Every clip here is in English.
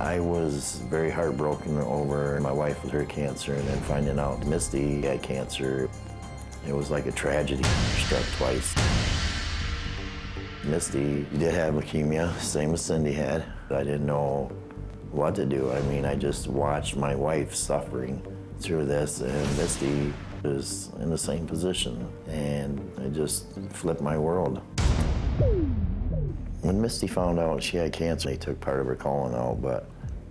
I was very heartbroken over my wife with her cancer and then finding out Misty had cancer. It was like a tragedy, struck twice. Misty did have leukemia, same as Cindy had. I didn't know what to do. I mean, I just watched my wife suffering through this, and Misty was in the same position, and it just flipped my world. When Misty found out she had cancer, they took part of her colon out, but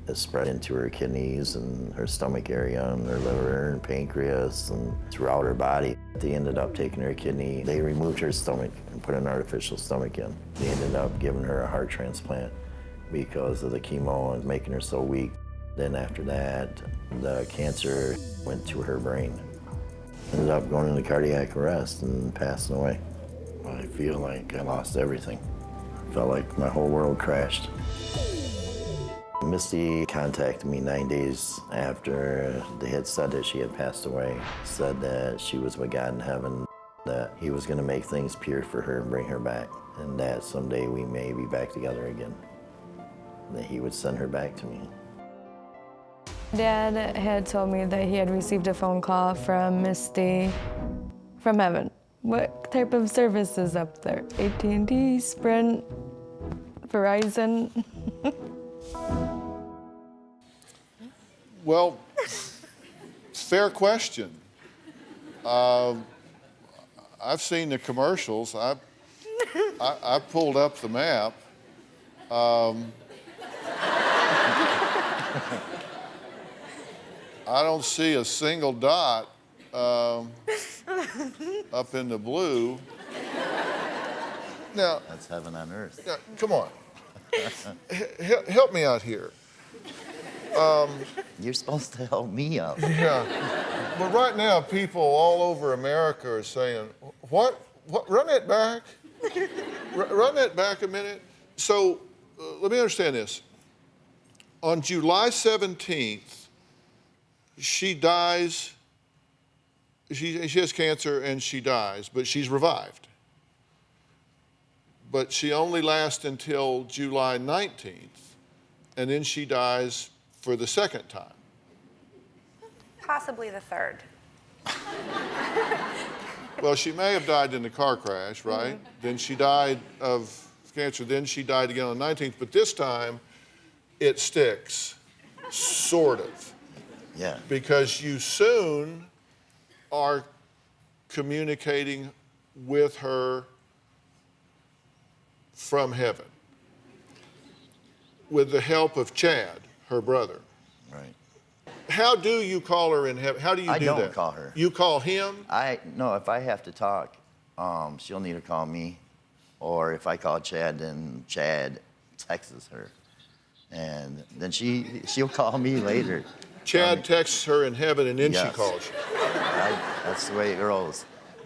it spread into her kidneys and her stomach area and her liver and pancreas and throughout her body. They ended up taking her kidney. They removed her stomach and put an artificial stomach in. They ended up giving her a heart transplant because of the chemo and making her so weak. Then after that, the cancer went to her brain. Ended up going into cardiac arrest and passing away. I feel like I lost everything. Felt like my whole world crashed. Misty contacted me 9 days after they had said that she had passed away. Said that she was with God in heaven, that he was gonna make things pure for her and bring her back, and that someday we may be back together again. And that he would send her back to me. Dad had told me that he had received a phone call from Misty from heaven. What type of service is up there? AT&T, Sprint, Verizon? Well, fair question. I've seen the commercials. I pulled up the map. I don't see a single dot up in the blue. Now, That's heaven on earth. now come on. Help me out here. You're supposed to help me out. Yeah. But right now, people all over America are saying, what? Run that back. Run that back a minute. So let me understand this. On July 17th, she dies. She has cancer and she dies, but she's revived. But she only lasts until July 19th, and then she dies for the second time. Possibly the third. Well, she may have died in the car crash, right? Mm-hmm. Then she died of cancer. Then she died again on the 19th. But this time, it sticks, sort of. Yeah. Because you soon are communicating with her from heaven with the help of Chad, her brother. Right. How do you call her in heaven? How do you do that? I don't call her. You call him? No, if I have to talk, she'll need to call me. Or if I call Chad, then Chad texts her. And then she'll call me later. Chad texts her in heaven and then yes. she calls you. That's the way it rolls.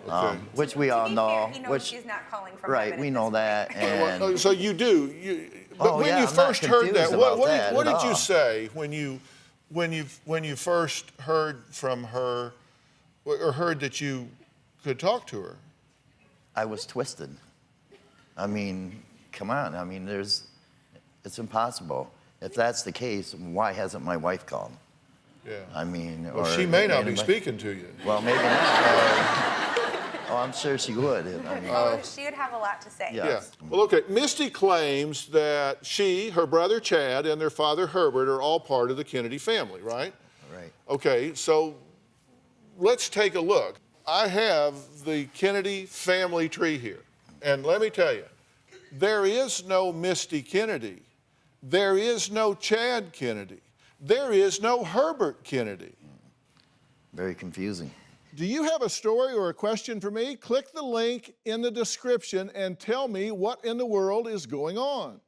Okay. Which we all know. He knows she's not calling from right, heaven we at know this that. point. And So you do. But when you first heard that, what did you say when you first heard from her or heard that you could talk to her? I was twisted. I mean, come on. I mean, it's impossible. If that's the case, why hasn't my wife called? Yeah. I mean, well, she may not be speaking to you. Well, maybe not. Oh, I'm sure she would. I mean, she would have a lot to say. Yeah. Well, okay. Misty claims that she, her brother Chad, and their father Herbert are all part of the Kennedy family, right? Right. Okay, so let's take a look. I have the Kennedy family tree here. And let me tell you, there is no Misty Kennedy. There is no Chad Kennedy. There is no Herbert Kennedy. very confusing. Do you have a story or a question for me? Click the link in the description and tell me what in the world is going on.